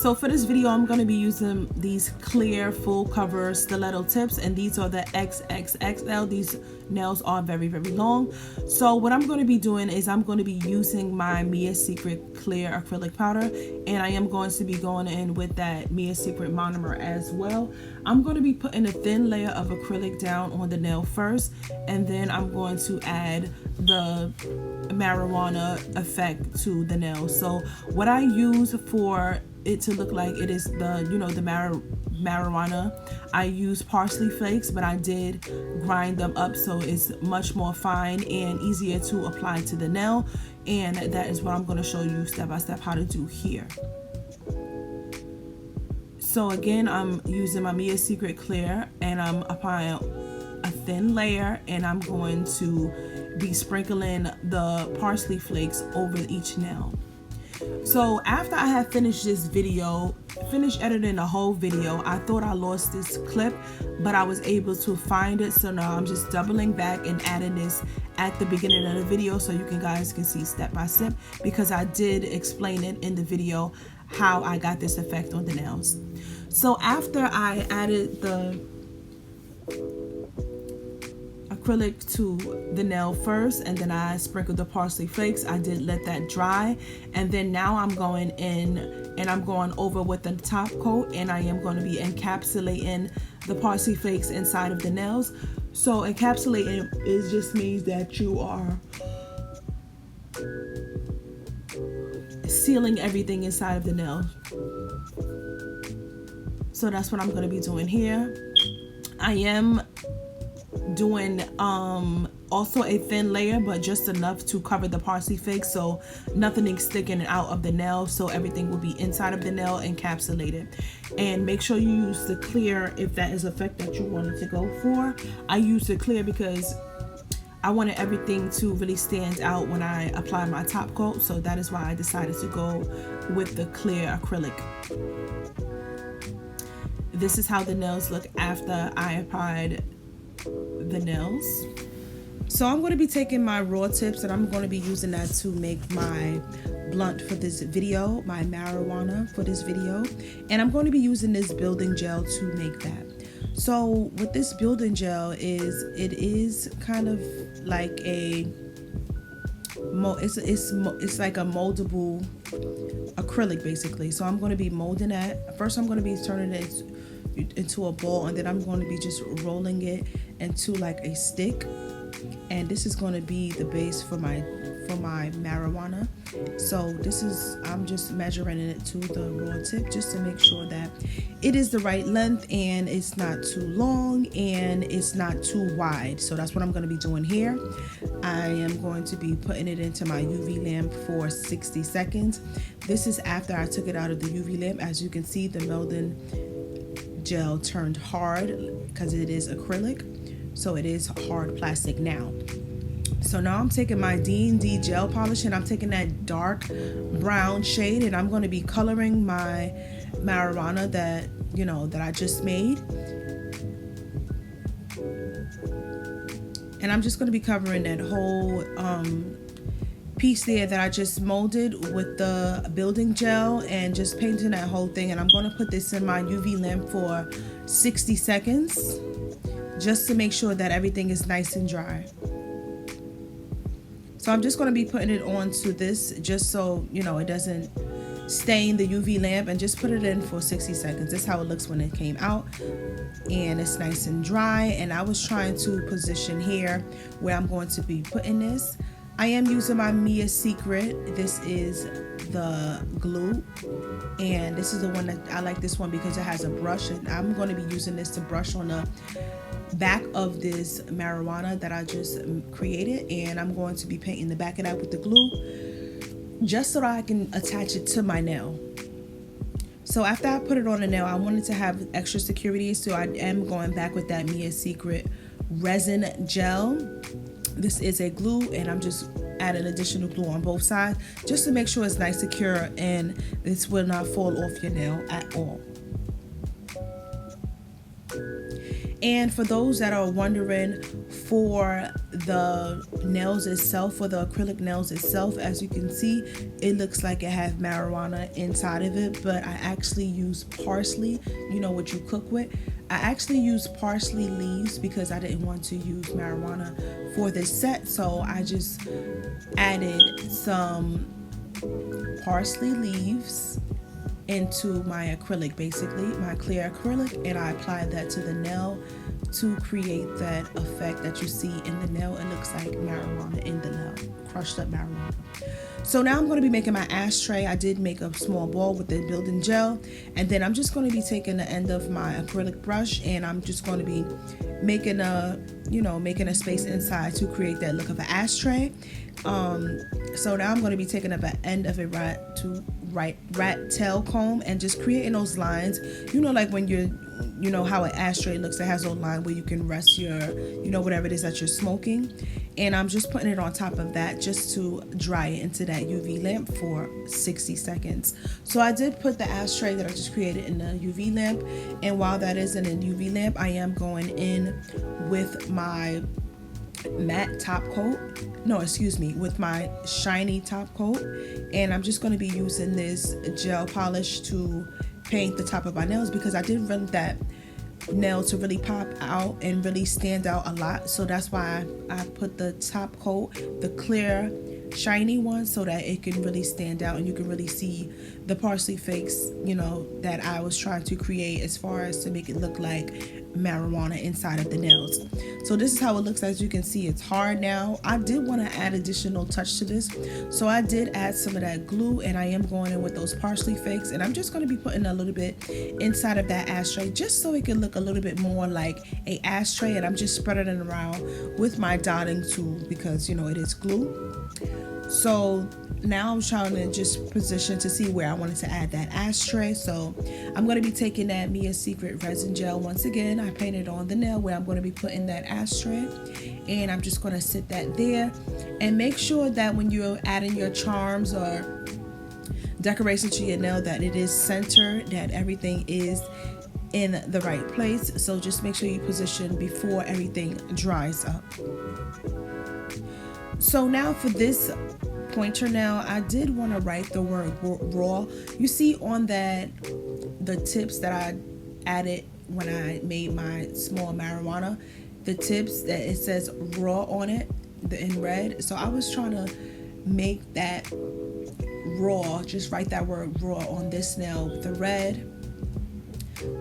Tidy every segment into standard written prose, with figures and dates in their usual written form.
So for this video, I'm going to be using these clear full cover stiletto tips, and these are the XXXL. These nails are very, very long. So what I'm going to be doing is I'm going to be using my Mia Secret clear acrylic powder, and I am going to be going in with that Mia Secret monomer as well. I'm going to be putting a thin layer of acrylic down on the nail first, and then I'm going to add the marijuana effect to the nail. So what I use for it to look like it is the, you know, the marijuana, I use parsley flakes, but I did grind them up so it's much more fine and easier to apply to the nail, and that is what I'm going to show you step by step how to do here. So again, I'm using my Mia Secret clear, and I'm applying a thin layer, and I'm going to be sprinkling the parsley flakes over each nail. So after I had finished this video, finished editing the whole video, I thought I lost this clip, but I was able to find it. So now I'm just doubling back and adding this at the beginning of the video so you guys can see step by step, because I did explain it in the video how I got this effect on the nails. So after I added the acrylic to the nail first, and then I sprinkled the parsley flakes, I did let that dry, and then now I'm going in and I'm going over with the top coat, and I am going to be encapsulating the parsley flakes inside of the nails. So encapsulating is just means that you are sealing everything inside of the nail. So that's what I'm going to be doing here. I am doing also a thin layer, but just enough to cover the parsley flakes so nothing is sticking out of the nail, so everything will be inside of the nail encapsulated. And make sure you use the clear if that is the effect that you wanted to go for. I use the clear because I wanted everything to really stand out when I apply my top coat, so that is why I decided to go with the clear acrylic. This is how the nails look after I applied the nails. So I'm going to be taking my raw tips, and I'm going to be using that to make my blunt for this video, my marijuana for this video, and I'm going to be using this building gel to make that. So with this building gel it is kind of like a it's like a moldable acrylic basically. So I'm going to be molding that. First I'm going to be turning it into a ball, and then I'm going to be just rolling it into like a stick, and this is going to be the base for my marijuana. So this is, I'm just measuring it to the raw tip just to make sure that it is the right length and it's not too long and it's not too wide. So that's what I'm going to be doing here. I am going to be putting it into my UV lamp for 60 seconds. This is after I took it out of the UV lamp. As you can see, the melding gel turned hard because it is acrylic, so it is hard plastic now. So now I'm taking my D&D gel polish, and I'm taking that dark brown shade, and I'm going to be coloring my marijuana that, you know, that I just made. And I'm just going to be covering that whole piece there that I just molded with the building gel, and just painting that whole thing. And I'm going to put this in my UV lamp for 60 seconds just to make sure that everything is nice and dry. So I'm just going to be putting it onto this just so, you know, it doesn't stain the UV lamp, and just put it in for 60 seconds. This is how it looks when it came out, and it's nice and dry. And I was trying to position here where I'm going to be putting this. I am using my Mia Secret. This is the glue, and this is the one that I like, this one because it has a brush, and I'm going to be using this to brush on the back of this marijuana that I just created, and I'm going to be painting the back of that with the glue just so that I can attach it to my nail. So after I put it on the nail, I wanted to have extra security, so I am going back with that Mia Secret resin gel. This is a glue, and I'm just adding additional glue on both sides just to make sure it's nice, secure, and this will not fall off your nail at all. And for those that are wondering, for the nails itself, for the acrylic nails itself, as you can see, it looks like it has marijuana inside of it, but I actually use parsley, you know what you cook with. I actually use parsley leaves because I didn't want to use marijuana for this set, so I just added some parsley leaves into my acrylic, basically my clear acrylic, and I applied that to the nail to create that effect that you see in the nail. It looks like marijuana in the nail, crushed up marijuana. So now I'm going to be making my ashtray. I did make a small ball with the building gel, and then I'm just going to be taking the end of my acrylic brush, and I'm just going to be making a space inside to create that look of an ashtray. So now I'm going to be taking up the end of a rat tail comb and just creating those lines, like when you're how an ashtray looks. It has a line where you can rest your whatever it is that you're smoking, and I'm just putting it on top of that just to dry it into that UV lamp for 60 seconds. So I did put the ashtray that I just created in the UV lamp, and while that is in a UV lamp, I am going in with my matte top coat, with my shiny top coat, and I'm just going to be using this gel polish to paint the top of my nails because I did want that nail to really pop out and really stand out a lot. So that's why I put the top coat, the clear shiny one, so that it can really stand out and you can really see the parsley flakes that I was trying to create, as far as to make it look like marijuana inside of the nails. So this is how it looks. As you can see, it's hard now. I did want to add additional touch to this, so I did add some of that glue, and I am going in with those parsley flakes, and I'm just going to be putting a little bit inside of that ashtray just so it can look a little bit more like a ashtray, and I'm just spreading it around with my dotting tool because it is glue. So now I'm trying to just position to see where I wanted to add that ashtray. So I'm going to be taking that Mia Secret resin gel once again. I painted on the nail where I'm going to be putting that ashtray, and I'm just going to sit that there, and make sure that when you're adding your charms or decoration to your nail that it is centered, that everything is in the right place. So just make sure you position before everything dries up. So now for this pointer nail, I did want to write the word raw. You see on the tips that I added when I made my small marijuana, the tips that it says raw on it, in red. So I was trying to make that raw, just write that word raw on this nail with the red,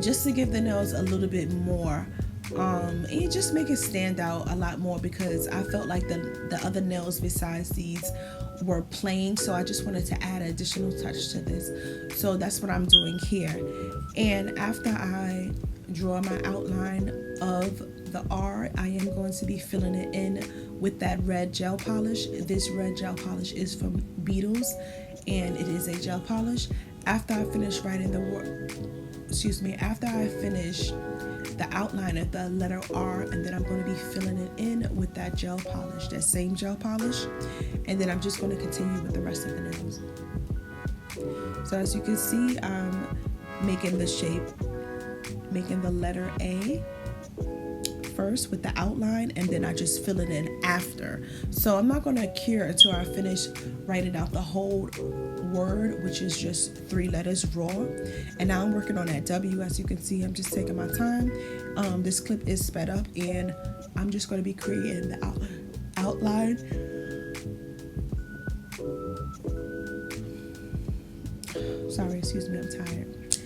just to give the nails a little bit more and just make it stand out a lot more, because I felt like the other nails besides these were plain, so I just wanted to add an additional touch to this. So that's what I'm doing here. And after I draw my outline of the R, I am going to be filling it in with that red gel polish. This red gel polish is from Beetles, and it is a gel polish. After I finish writing after I finish the outline of the letter R, and then I'm going to be filling it in with that gel polish, that same gel polish, and then I'm just going to continue with the rest of the nails. So as you can see, I'm making the shape, making the letter A first with the outline, and then I just fill it in after. So I'm not going to cure until I finish writing out the whole word, which is just 3 letters, raw. And now I'm working on that W. As you can see, I'm just taking my time. This clip is sped up, and I'm just going to be creating the outline. Sorry, excuse me, I'm tired.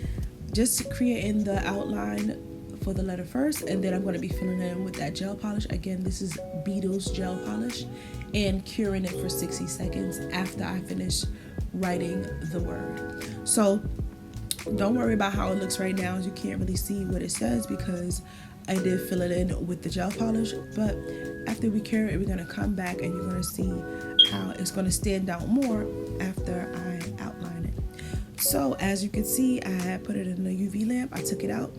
Just creating the outline for the letter first, and then I'm going to be filling it in with that gel polish. Again, this is Beetles gel polish, and curing it for 60 seconds after I finish writing the word. So don't worry about how it looks right now, as you can't really see what it says because I did fill it in with the gel polish. But after we cure it, we're going to come back and you're going to see how it's going to stand out more after I outline it. So as you can see, I had put it in the UV lamp. I took it out.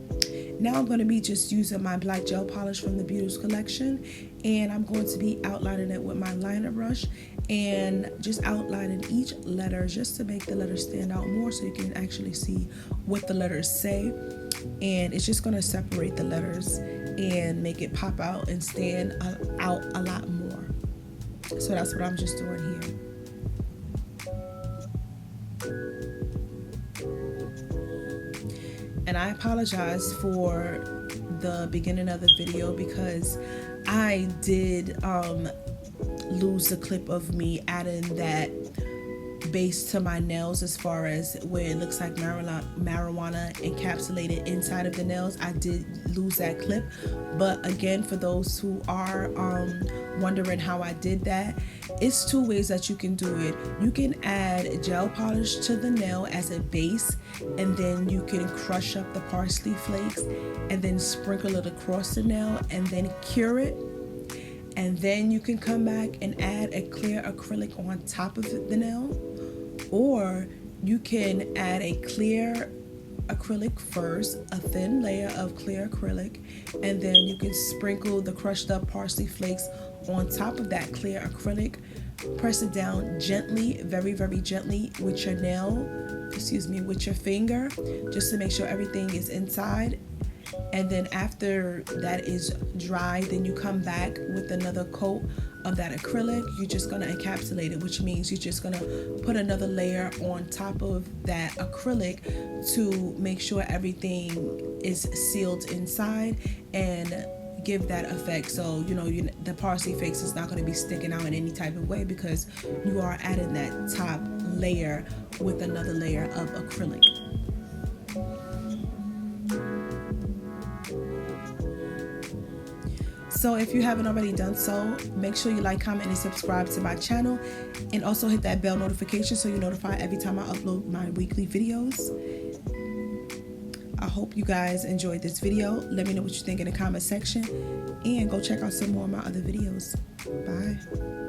Now I'm going to be just using my black gel polish from the Beauties collection, and I'm going to be outlining it with my liner brush and just outlining each letter just to make the letters stand out more, so you can actually see what the letters say. And it's just going to separate the letters and make it pop out and stand out a lot more. So that's what I'm just doing here. And I apologize for the beginning of the video because I did lose the clip of me adding that base to my nails, as far as where it looks like marijuana encapsulated inside of the nails. I did lose that clip, but again, for those who are wondering how I did that, it's two ways that you can do it. You can add gel polish to the nail as a base, and then you can crush up the parsley flakes and then sprinkle it across the nail and then cure it. And then you can come back and add a clear acrylic on top of the nail, or you can add a clear acrylic first, a thin layer of clear acrylic, and then you can sprinkle the crushed up parsley flakes on top of that clear acrylic. Press it down gently, very, very gently with your with your finger, just to make sure everything is inside. And then after that is dry, then you come back with another coat of that acrylic. You're just going to encapsulate it, which means you're just going to put another layer on top of that acrylic to make sure everything is sealed inside and give that effect. So the parsley flakes is not going to be sticking out in any type of way because you are adding that top layer with another layer of acrylic. So if you haven't already done so, make sure you like, comment, and subscribe to my channel, and also hit that bell notification so you're notified every time I upload my weekly videos. I hope you guys enjoyed this video. Let me know what you think in the comment section, and go check out some more of my other videos. Bye.